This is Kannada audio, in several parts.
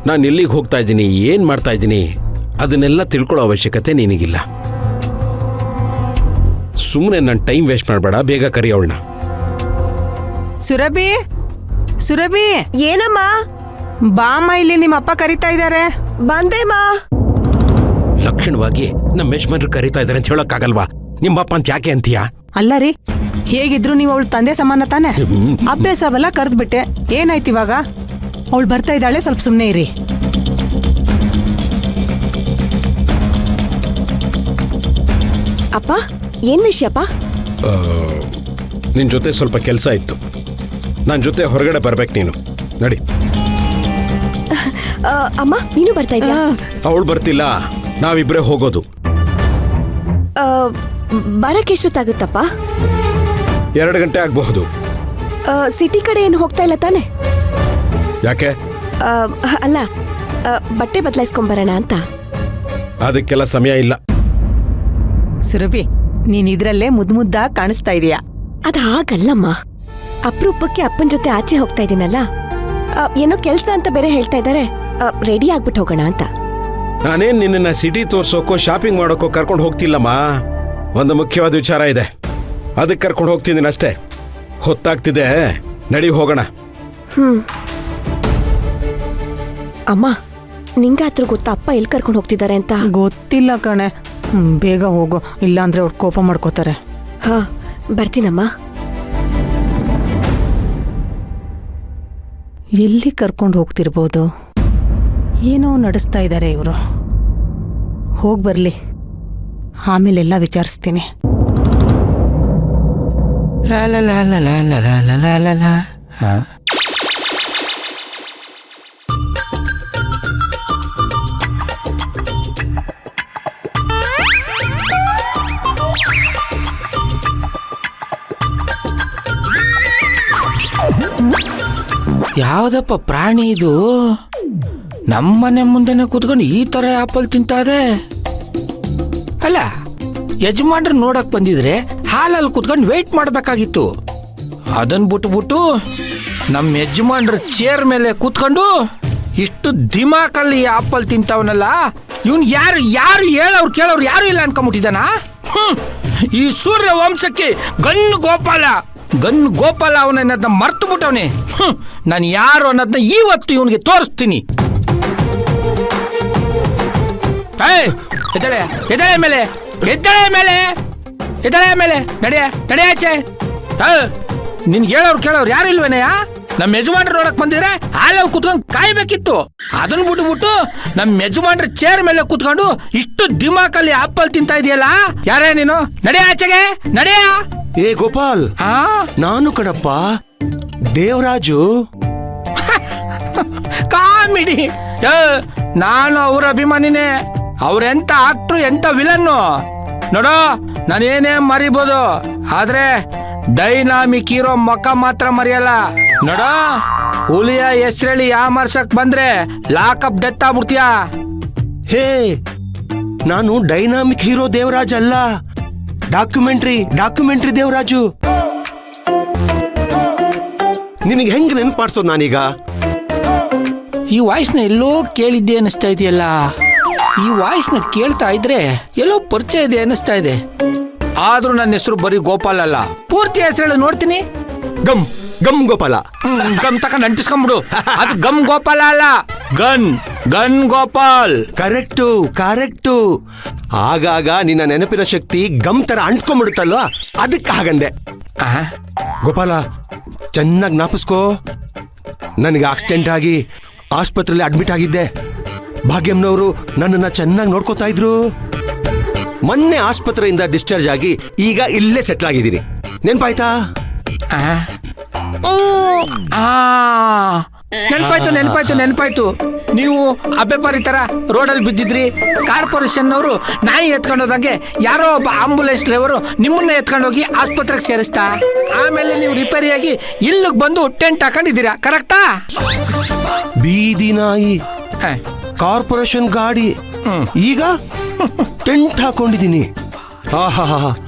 ನಾನು ಎಲ್ಲಿಗೆ ಹೋಗ್ತಾ ಇದ್ದೀನಿ, ಏನು ಮಾಡ್ತಾ ಇದ್ದೀನಿ ಅದನ್ನೆಲ್ಲ ತಿಳ್ಕೊಳ್ಳೋ ಅವಶ್ಯಕತೆ ನಿನಗಿಲ್ಲ. ಸುಮ್ಮನೆ ನನ್ನ ಟೈಮ್ ವೇಸ್ಟ್ ಮಾಡಬೇಡ, ಬೇಗ ಕರಿ ಅವಳನ್ನ. ಸುರಭಿ, ಸುರಭಿ, ಏನಮ್ಮ? ಬಾಮ್ಮ, ಇಲ್ಲಿ ನಿಮ್ಮ ಅಪ್ಪ ಕರಿತಾ ಇದ್ದಾರೆ. ಬಂದೇಮ್ಮ. ಲಕ್ಷಣವಾಗಿ ನಮ್ಮ ಯಜಮಾನ್ರು ಕರಿತಾ ಇದ್ದಾರೆ ಅಂತ ಹೇಳೋಕ್ಕಾಗಲ್ವಾ? ನಿಮ್ಮಪ್ಪ ಅಂತ ಯಾಕೆ ಅಂತೀಯಾ? ಅಲ್ಲ ರೀ, ಹೇಗಿದ್ರು ನೀವು ಅವಳು ತಂದೆ ಸಮಾನ ತಾನೆ. ಅಭ್ಯಾಸವೆಲ್ಲ ಕರೆದ್ಬಿಟ್ಟೆ, ಏನಾಯ್ತು ಇವಾಗ? ಅವಳು ಬರ್ತಾ ಇದ್ದಾಳೆ, ಸ್ವಲ್ಪ ಸುಮ್ಮನೆ ಇರಿ. ಅಪ್ಪ, ಏನ್ ವಿಷಯಪ್ಪ? ನಿನ್ನ ಜೊತೆ ಸ್ವಲ್ಪ ಕೆಲಸ ಇತ್ತು. ನನ್ನ ಜೊತೆ ಹೊರಗಡೆ ಬರ್ಬೇಕು ನೀನು. ನಡಿ. ಅಮ್ಮ, ನೀನು ಬರ್ತಾ ಇದೀಯಾ? ಅವಳು ಬರ್ತಿಲ್ಲ, ನಾವಿಬ್ಬರೇ ಹೋಗೋದು. ಬರಕ್ಕೆ ಎಷ್ಟೊತ್ತಾಗುತ್ತಪ್ಪ? 2 ಗಂಟೆ ಆಗಬಹುದು. ಸಿಟಿ ಕಡೆ ಏನು ಹೋಗ್ತಾ ಇಲ್ಲ ತಾನೆ? ಯಾಕೆ? ಅಲ್ಲ, ಬಟ್ಟೆ ಬದಲಾಯಿಸ್ಕೊಂಬರೋಣ ಅಂತ. ಅದಕ್ಕೆಲ್ಲ ಸಮಯ ಇಲ್ಲ. ಸುರಭಿ, ನೀನ್ ಇದ್ರಲ್ಲೇ ಮುದ್ದಾಗಿ ಕಾಣಿಸ್ತಾ ಇದೀಯಾ. ಅದ ಹಾಗಲ್ಲಮ್ಮ, ಅಪರೂಪಕ್ಕೆ ಅಪ್ಪನ ಜೊತೆ ಆಚೆ ಹೋಗ್ತಾ ಇದೀನಲ್ಲ, ಏನೋ ಕೆಲಸ ಅಂತ ಬೇರೆ ಹೇಳ್ತಾ ಇದ್ದಾರೆ. ರೆಡಿ ಆಗ್ಬಿಟ್ಟು ಹೋಗೋಣ ಅಂತ. ನಾನೇನು ನಿನ್ನ ಸಿಟಿ ತೋರ್ಸೋಕೋ ಶಾಪಿಂಗ್ ಮಾಡೋಕೋ ಕರ್ಕೊಂಡು ಹೋಗ್ತಿಲ್ಲಮ್ಮ. ಒಂದು ಮುಖ್ಯವಾದ ವಿಚಾರ ಇದೆ, ಅದಕ್ಕೆ ಕರ್ಕೊಂಡು ಹೋಗ್ತಿದ್ದೀನಿ ಅಷ್ಟೇ. ಹೊತ್ತಾಗ್ತಿದೆ, ನಡಿ ಹೋಗೋಣ. ಅಮ್ಮ, ನಿಂಗಾದ್ರೂ ಗೊತ್ತಾ ಅಪ್ಪ ಎಲ್ಲಿ ಕರ್ಕೊಂಡು ಹೋಗ್ತಿದ್ದಾರೆ ಅಂತ? ಗೊತ್ತಿಲ್ಲ ಕಣೆ. ಬೇಗ ಹೋಗು, ಇಲ್ಲಾಂದ್ರೆ ಅವ್ರು ಕೋಪ ಮಾಡ್ಕೋತಾರೆ. ಹಾ, ಬರ್ತೀನಮ್ಮ. ಎಲ್ಲಿ ಕರ್ಕೊಂಡು ಹೋಗ್ತಿರ್ಬೋದು? ಏನೋ ನಡೆಸ್ತಾ ಇದ್ದಾರೆ ಇವರು. ಹೋಗಿ ಬರಲಿ, ಆಮೇಲೆಲ್ಲ ವಿಚಾರಿಸ್ತೀನಿ. ಲಾ ಲಾ ಲಾ ಲಾ ಲಾ ಲಾ ಲಾ ಲಾ ಲಾ ಲಾ. ಯಾವುದಪ್ಪ ಪ್ರಾಣಿ ಇದು? ನಮ್ಮನೆ ಮುಂದೆನೆ ಕೂತ್ಕೊಂಡು ಈ ಥರ ಆಪಲ್ ತಿಂತಾದೆ. ಅಲ್ಲ, ಯಜಮಾನ್ರು ನೋಡಕ್ ಬಂದಿದ್ರೆ ಹಾಲಲ್ಲಿ ಕೂತ್ಕೊಂಡು ವೆಯ್ಟ್ ಮಾಡಬೇಕಾಗಿತ್ತು. ಅದನ್ನ ಬಿಟ್ಬಿಟ್ಟು ನಮ್ಮ ಯಜಮಾನ್ರ ಚೇರ್ ಮೇಲೆ ಕೂತ್ಕೊಂಡು ಇಷ್ಟು ದಿಮಾಕಲ್ಲಿ ಆಪಲ್ ತಿಂತಾವನಲ್ಲ. ಇವನ್ ಯಾರು ಯಾರು ಹೇಳೋರು ಕೇಳೋರು ಯಾರು ಇಲ್ಲ ಅನ್ಕೊಂಬಿಟ್ಟಿದ್ದಾನ. ಈ ಸೂರ್ಯ ವಂಶಕ್ಕೆ ಗನ್ ಗೋಪಾಲ ಅವನನ್ನ ಮರ್ತು ಬಿಟ್ಟವನೇ. ನಾನು ಯಾರು ಅನ್ನೋದನ್ನ ಇವತ್ತು ಇವನಿಗೆ ತೋರಿಸ್ತೀನಿ. ಎದಳೆ ಮೇಲೆ ನಡೆಯಾಚೆ. ನಿನ್ಗೆ ಹೇಳೋರು ಕೇಳೋರು ಯಾರು ಇಲ್ವೇನೆಯಾ? ನಮ್ಮ ಯಜಮಾನ್ರು ನೋಡಕ್ ಬಂದಿದ್ರೆ ಹಾಲಲ್ಲಿ ಕುತ್ಕೊಂಡು ಕಾಯ್ಬೇಕಿತ್ತು. ಅದನ್ನ ಬಿಟ್ಬಿಟ್ಟು ನಮ್ಮ ಯಜಮಾನ್ರ ಚೇರ್ ಮೇಲೆ ಕುತ್ಕೊಂಡು ಇಷ್ಟು ದಿಮಾಕಲ್ಲಿ ಆಪಲ್ ತಿಂತಾ ಇದೆಯಲ್ಲ. ಯಾರೇ ನೀನು? ನಡೆಯಾಚೆಗೆ, ನಡೆಯಾ. ಏ ಗೋಪಾಲ್, ನಾನು ಕಣಪ್ಪ, ದೇವರಾಜು. ಕಾಮಿಡಿ. ನಾನು ಅವ್ರ ಅಭಿಮಾನಿನೇ. ಅವ್ರೆಂತ ಆಕ್ಟ್ರು, ಎಂತ ವಿಲನ್ನು ನೋಡೋ. ನಾನೇನೇ ಮರಿಬೋದು, ಆದ್ರೆ ಡೈನಾಮಿಕ್ ಹೀರೋ ಮುಖ ಮಾತ್ರ ಮರೆಯಲ್ಲ ನೋಡೋ. ಹುಲಿಯ ಹೆಸರೇಳಿ ಯಾಮರ್ಸಕ್ ಬಂದ್ರೆ ಲಾಕಪ್ ಡೆತ್ ಆಗ್ಬಿಡ್ತೀಯಾ. ಹೇ, ನಾನು ಡೈನಾಮಿಕ್ ಹೀರೋ ದೇವರಾಜ್ ಅಲ್ಲ, ಡಾಕ್ಯುಮೆಂಟ್ರಿ ದೇವರಾಜು. ನಿನಗೆ ಹೆಂಗ್ ನೆನ್ಪಾಡ್ಸೋದು ನಾನೀಗ? ಈ ವಾಯ್ಸ್ನ ಎಲ್ಲೋ ಕೇಳಿದ್ದೆ ಅನಿಸ್ತಾ ಇದೆಯಲ್ಲ. ಈ ವಾಯ್ಸ್ನ ಕೇಳ್ತಾ ಇದ್ರೆ ಎಲ್ಲೋ ಪರಿಚಯ ಇದೆ ಅನಿಸ್ತಾ ಇದೆ. ಆದ್ರೂ ನನ್ನ ಹೆಸರು ಬರೀ ಗೋಪಾಲ್ ಅಲ್ಲ, ಪೂರ್ತಿ ಹೆಸರು ನೋಡ್ತೀನಿ. ಗಮ್ ಗೋಪಾಲ. ಗಮ್ ತಕೊಂಡ್ ಅಂಟಿಸ್ಕೊಂಡ್ಬಿಡು. ಅದು ಗಮ್ ಗೋಪಾಲ ಅಲ್ಲ, ಗನ್ ಗೋಪಾಲ್. ಕರೆಕ್ಟು. ಆಗಾಗ ನಿನ್ನ ನೆನಪಿನ ಶಕ್ತಿ ಗಮ್ ತರ ಅಂಟ್ಕೊಂಡ್ಬಿಡುತ್ತಲ್ವಾ, ಅದಕ್ಕೆ ಹಾಗಂದೆ. ಗೋಪಾಲ, ಚೆನ್ನಾಗಿ ಜ್ಞಾಪಿಸ್ಕೋ. ನನಗೆ ಆಕ್ಸಿಡೆಂಟ್ ಆಗಿ ಆಸ್ಪತ್ರೆಯಲ್ಲಿ ಅಡ್ಮಿಟ್ ಆಗಿದ್ದೆ. ಭಾಗ್ಯಮ್ನವರು ನನ್ನನ್ನು ಚೆನ್ನಾಗಿ ನೋಡ್ಕೋತಾ ಇದ್ರು. ಮೊನ್ನೆ ಆಸ್ಪತ್ರೆಯಿಂದ ಡಿಸ್ಚಾರ್ಜ್ ಆಗಿ ಈಗ ಇಲ್ಲೇ ಸೆಟ್ಲ್ ಆಗಿದ್ದೀರಿ. ನೆನ್ಪಾಯ್ತಾ? ನೆನ್ಪಾಯ್ತು. ನೀವು ಅಬ್ಬೆಪಾರಿ ತರ ರೋಡಲ್ಲಿ ಬಿದ್ದಿದ್ರಿ. ಕಾರ್ಪೊರೇಷನ್ ಅವರು ನಾಯಿ ಎತ್ಕೊಂಡೋದಂಗೆ ಯಾರೋ ಒಬ್ಬ ಆಂಬುಲೆನ್ಸ್ ಡ್ರೈವರು ನಿಮ್ಮನ್ನ ಎತ್ಕೊಂಡೋಗಿ ಆಸ್ಪತ್ರೆಗೆ ಸೇರಿಸ್ತಾ. ಆಮೇಲೆ ನೀವು ರಿಪೇರಿಯಾಗಿ ಇಲ್ಲಿಗೆ ಬಂದು ಟೆಂಟ್ ಹಾಕೊಂಡಿದ್ದೀರಾ, ಕರೆಕ್ಟಾ? ಬೀದಿ ನಾಯಿ, ಕಾರ್ಪೊರೇಷನ್ ಗಾಡಿ, ಈಗ ಟೆಂಟ್ ಹಾಕೊಂಡಿದ್ದೀನಿ. ಆಹಾ,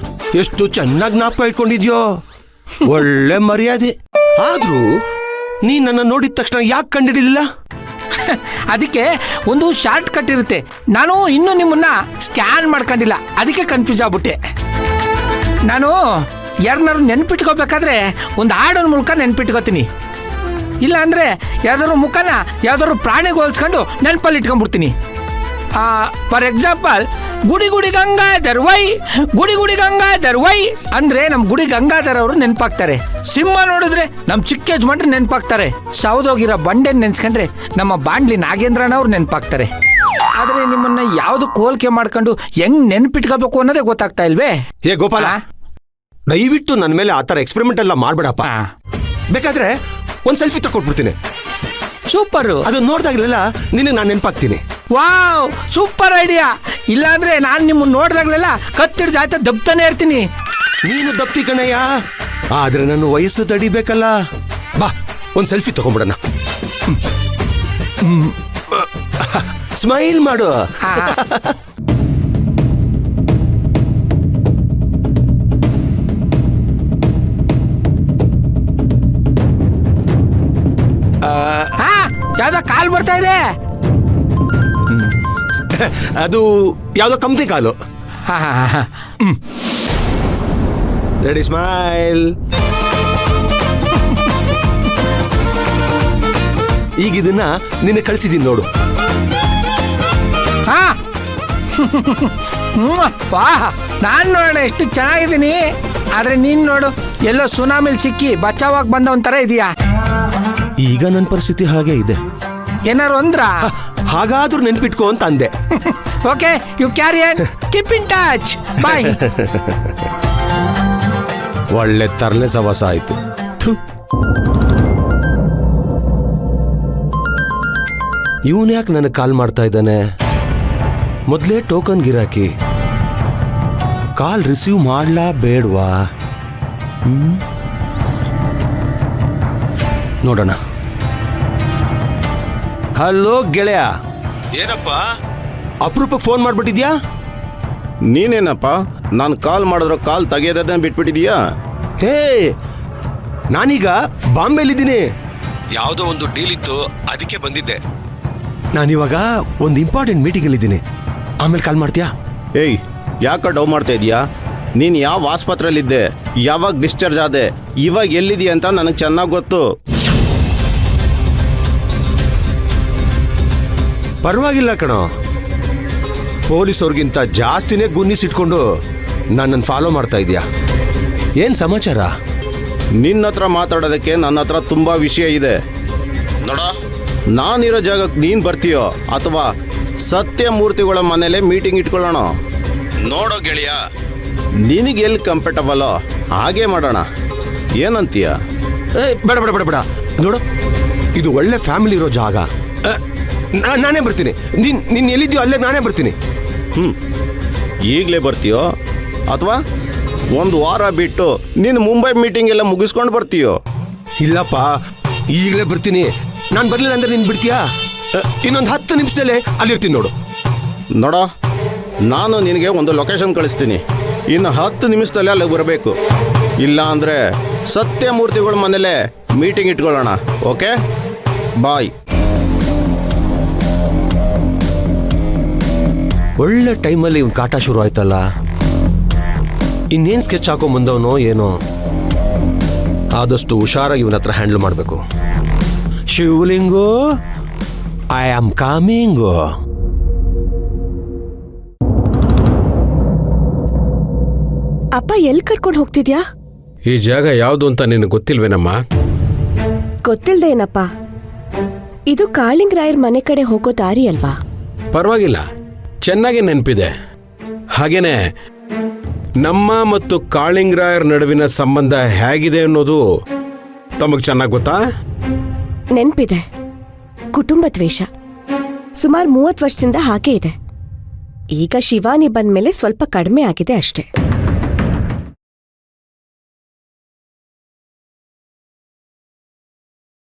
ಎಷ್ಟು ಚೆನ್ನಾಗಿ ಜ್ಞಾಪಕ ಇಟ್ಕೊಂಡಿದ್ಯೋ. ಒಳ್ಳೆ ಮರ್ಯಾದೆ. ಆದ್ರೂ ನೀ ನನ್ನ ನೋಡಿದ ತಕ್ಷಣ ಯಾಕೆ ಕಂಡಿಡಿಲಿಲ್ಲ? ಅದಕ್ಕೆ ಒಂದು ಶಾರ್ಟ್ ಕಟ್ ಇರುತ್ತೆ. ನಾನು ಇನ್ನೂ ನಿಮ್ಮನ್ನ ಸ್ಕ್ಯಾನ್ ಮಾಡ್ಕೊಂಡಿಲ್ಲ, ಅದಕ್ಕೆ ಕನ್ಫ್ಯೂಸ್ ಆಗ್ಬಿಟ್ಟೆ. ನಾನು ಯಾರನ್ನಾರು ನೆನ್ಪಿಟ್ಕೋಬೇಕಾದ್ರೆ ಒಂದು ಹಾಡೋನ್ ಮೂಲಕ ನೆನ್ಪಿಟ್ಕೋತೀನಿ. ಇಲ್ಲ ಅಂದರೆ ಯಾವ್ದಾದ್ರು ಮುಖನ ಯಾವ್ದಾದ್ರು ಪ್ರಾಣಿಗೆ ಹೋಲಿಸ್ಕೊಂಡು ನೆನಪಲ್ಲಿ ಇಟ್ಕೊಂಡ್ಬಿಡ್ತೀನಿ. ಫಾರ್ ಎಕ್ಸಾಂಪಲ್, ಗುಡಿ ಗುಡಿ ಗಂಗಾಧರ್ ವೈ, ಗುಡಿ ಗುಡಿ ಗಂಗಾಧರ್ ವೈ ಅಂದರೆ ನಮ್ಮ ಗುಡಿ ಗಂಗಾಧರ್ ಅವರು ನೆನಪಾಗ್ತಾರೆ. ಸಿಂಹ ನೋಡಿದ್ರೆ ನಮ್ಮ ಚಿಕ್ಕ ಯಜಮಾನ್ರು ನೆನಪಾಗ್ತಾರೆ. ಸೌದೋಗಿರೋ ಬಂಡೆನ ನೆನ್ಸ್ಕೊಂಡ್ರೆ ನಮ್ಮ ಬಾಂಡ್ಲಿ ನಾಗೇಂದ್ರನವ್ರು ನೆನಪಾಗ್ತಾರೆ. ಆದರೆ ನಿಮ್ಮನ್ನ ಯಾವುದು ಹೋಲಿಕೆ ಮಾಡ್ಕೊಂಡು ಹೆಂಗ್ ನೆನ್ಪಿಟ್ಕೋಬೇಕು ಅನ್ನೋದೇ ಗೊತ್ತಾಗ್ತಾ ಇಲ್ವೇ? ಏ ಗೋಪಾಲ, ದಯವಿಟ್ಟು ನನ್ನ ಮೇಲೆ ಆ ಥರ ಎಕ್ಸ್ಪೆರಿಮೆಂಟ್ ಎಲ್ಲ ಮಾಡ್ಬೇಡಪ್ಪ. ಬೇಕಾದ್ರೆ ಒಂದು ಸೆಲ್ಫಿ ತಗೊಟ್ಬಿಡ್ತೀನಿ. ಸೂಪರ್. ಅದು ನೋಡ್ದಾಗ್ಲೆಲ್ಲ ನಿನಗೆ ನಾನು ನೆನಪಾಗ್ತೀನಿ. Wow, super idea. ಇಲ್ಲಾಂದ್ರೆ ನಾನು ನಿಮ್ಮನ್ನ ನೋಡಿದಾಗ್ಲೆಲ್ಲ ಕತ್ತಿಡ್ದು ಜಾಯ್ತಾ ದಬ್ತಾನೆ ಇರ್ತೀನಿ. ನೀನು ದಪ್ತಿ ಕಣಯ್ಯ, ಆದ್ರೆ ನನ್ನ ವಯಸ್ಸು ತಡಿಬೇಕಲ್ಲ. ಬಾ, ಒಂದು ಸೆಲ್ಫಿ ತಗೊಂಡ್ಬಿಡೋಣ. ಸ್ಮೈಲ್ ಮಾಡು. ಯಾವ್ದೋ ಕಾಲ್ ಬರ್ತಾ ಇದೆ. ಅದು ಯಾವ್ದೋ ಕಂಪ್ನಿ ಕಾಲು. Ready, smile. ಈಗ ಇದನ್ನ ನಿನ್ನೆ ಕಳಿಸಿದೀನಿ ನೋಡು. ನಾನ್ ನೋಡೋಣ ಎಷ್ಟು ಚೆನ್ನಾಗಿದ್ದೀನಿ. ಆದ್ರೆ ನೀನ್ ನೋಡು, ಎಲ್ಲೋ ಸುನಾಮಿಲ್ ಸಿಕ್ಕಿ ಬಚಾವಾಗಿ ಬಂದ ಒಂಥರ ಇದೆಯಾ. ಈಗ ನನ್ನ ಪರಿಸ್ಥಿತಿ ಹಾಗೆ ಇದೆ. ಏನಾರು ಅಂದ್ರ ಹಾಗಾದ್ರೂ ನೆನ್ಪಿಟ್ಕೋ ಅಂತ ಅಂದೆ. Okay, you carry on, keep in touch, bye. ಒಳ್ಳೆ ತರಲೆ ಸವಾಸ ಆಯ್ತು. ಇವನ್ ಯಾಕೆ ನನಗೆ ಕಾಲ್ ಮಾಡ್ತಾ ಇದ್ದಾನೆ? ಮೊದಲೇ ಟೋಕನ್ ಗಿರಾಕಿ. ಕಾಲ್ ರಿಸೀವ್ ಮಾಡ್ಲಾ ಬೇಡ್ವಾ? ನೋಡೋಣ. ಹಲೋ ಗೆಳೆಯ. ಏನಪ್ಪ ಅಪರೂಪಕ್ಕೆ ಫೋನ್ ಮಾಡ್ಬಿಟ್ಟಿದ್ಯಾ? ನೀನೇನಪ್ಪ ನಾನು ಕಾಲ್ ಮಾಡಿದ್ರು ಕಾಲ್ ತೆಗೆಯೋದನ್ನ ಬಿಟ್ಬಿಟ್ಟಿದೀಯಾ? ಹೇ, ನಾನೀಗ ಬಾಂಬೆಲಿದ್ದೀನಿ. ಯಾವುದೋ ಒಂದು ಡೀಲ್ ಇತ್ತು, ಅದಕ್ಕೆ ಬಂದಿದ್ದೆ. ನಾನಿವಾಗ ಒಂದು ಇಂಪಾರ್ಟೆಂಟ್ ಮೀಟಿಂಗಲ್ಲಿದ್ದೀನಿ. ಆಮೇಲೆ ಕಾಲ್ ಮಾಡ್ತೀಯಾ? ಏಯ್, ಯಾಕೆ ಡೌ ಮಾಡ್ತಾ ಇದೀಯಾ? ನೀನು ಯಾವ ಆಸ್ಪತ್ರೆಯಲ್ಲಿದ್ದೆ, ಯಾವಾಗ ಡಿಸ್ಚಾರ್ಜ್ ಆದೆ, ಇವಾಗ ಎಲ್ಲಿದೆಯಾ ಅಂತ ನನಗೆ ಚೆನ್ನಾಗಿ ಗೊತ್ತು. ಪರವಾಗಿಲ್ಲ ಕಣೋ, ಪೊಲೀಸವ್ರಿಗಿಂತ ಜಾಸ್ತಿನೇ ಗುನ್ನಿಸಿಟ್ಕೊಂಡು ನನ್ನನ್ನು ಫಾಲೋ ಮಾಡ್ತಾ ಇದೀಯಾ. ಏನು ಸಮಾಚಾರ? ನಿನ್ನ ಹತ್ರ ಮಾತಾಡೋದಕ್ಕೆ ನನ್ನ ಹತ್ರ ತುಂಬ ವಿಷಯ ಇದೆ. ನೋಡ, ನಾನಿರೋ ಜಾಗಕ್ಕೆ ನೀನು ಬರ್ತೀಯೋ ಅಥವಾ ಸತ್ಯಮೂರ್ತಿಗಳ ಮನೇಲೆ ಮೀಟಿಂಗ್ ಇಟ್ಕೊಳ್ಳೋಣ. ನೋಡೋ ಗೆಳೆಯ, ನಿನಗೆ ಎಲ್ಲಿ ಕಂಫರ್ಟಬಲ್ಲೋ ಹಾಗೆ ಮಾಡೋಣ. ಏನಂತೀಯ? ಬೇಡ ಬೇಡ ಬೇಡ ಬೇಡ. ನೋಡು, ಇದು ಒಳ್ಳೆ ಫ್ಯಾಮಿಲಿ ಇರೋ ಜಾಗ. ನಾನೇ ಬರ್ತೀನಿ. ನೀನು ಎಲ್ಲಿದ್ದೀಯೋ ಅಲ್ಲೇ ನಾನೇ ಬರ್ತೀನಿ. ಈಗಲೇ ಬರ್ತೀಯೋ ಅಥವಾ ಒಂದು ವಾರ ಬಿಟ್ಟು ನೀನು ಮುಂಬೈ ಮೀಟಿಂಗ್ ಎಲ್ಲ ಮುಗಿಸ್ಕೊಂಡು ಬರ್ತೀಯೋ? ಇಲ್ಲಪ್ಪ, ಈಗಲೇ ಬರ್ತೀನಿ. ನಾನು ಬರಲಿಲ್ಲ ಅಂದ್ರೆ ನೀನು ಬಿಡ್ತೀಯಾ? ಇನ್ನೊಂದು 10 ನಿಮಿಷದಲ್ಲೇ ಅಲ್ಲಿರ್ತೀನಿ ನೋಡು. ನೋಡೋ, ನಾನು ನಿನಗೆ ಒಂದು ಲೊಕೇಶನ್ ಕಳಿಸ್ತೀನಿ. ಇನ್ನು 10 ನಿಮಿಷದಲ್ಲೇ ಅಲ್ಲಿಗೆ ಬರಬೇಕು. ಇಲ್ಲ ಅಂದರೆ ಸತ್ಯಮೂರ್ತಿಗಳ ಮನೇಲೆ ಮೀಟಿಂಗ್ ಇಟ್ಕೊಳ್ಳೋಣ. ಓಕೆ, ಬಾಯ್. ಒಳ್ಳೆ ಟೈಮಲ್ಲಿ ಇವ್ನ ಕಾಟ ಶುರು ಆಯ್ತಲ್ಲ. ಇನ್ನೇನು ಸ್ಕೆಚ್ ಹಾಕೋ ಮುಂದವನೋ ಏನೋ. ಆದಷ್ಟು ಹುಷಾರಾಗಿ ಇವನ ಹತ್ರ ಹ್ಯಾಂಡಲ್ ಮಾಡಬೇಕು. Shivalingu, I am coming. ಅಪ್ಪ ಎಲ್ಲಿ ಕರ್ಕೊಂಡು ಹೋಗ್ತಿದ್ಯಾ? ಈ ಜಾಗ ಯಾವುದು ಅಂತ ನಿನಗೆ ಗೊತ್ತಿಲ್ವೇನಮ್ಮ? ಗೊತ್ತಿಲ್ದೆ ಏನಪ್ಪ, ಇದು ಕಾಳಿಂಗರಾಯರ್ ಮನೆ ಕಡೆ ಹೋಗೋ ದಾರಿ ಅಲ್ವಾ? ಪರವಾಗಿಲ್ಲ, ಚೆನ್ನಾಗಿ ನೆನಪಿದೆ. ಹಾಗೇನೆ ನಮ್ಮ ಮತ್ತು ಕಾಳಿಂಗರಾಯರ್ ನಡುವಿನ ಸಂಬಂಧ ಹೇಗಿದೆ ಅನ್ನೋದು ತಮಗೆ ಚೆನ್ನಾಗಿ ಗೊತ್ತಾ? ನೆನ್ಪಿದೆ. ಕುಟುಂಬ ದ್ವೇಷ ಸುಮಾರು 30 ವರ್ಷದಿಂದ ಹಾಗೆ ಇದೆ. ಈಗ ಶಿವಾನಿ ಬಂದ್ಮೇಲೆ ಸ್ವಲ್ಪ ಕಡಿಮೆ ಆಗಿದೆ ಅಷ್ಟೇ.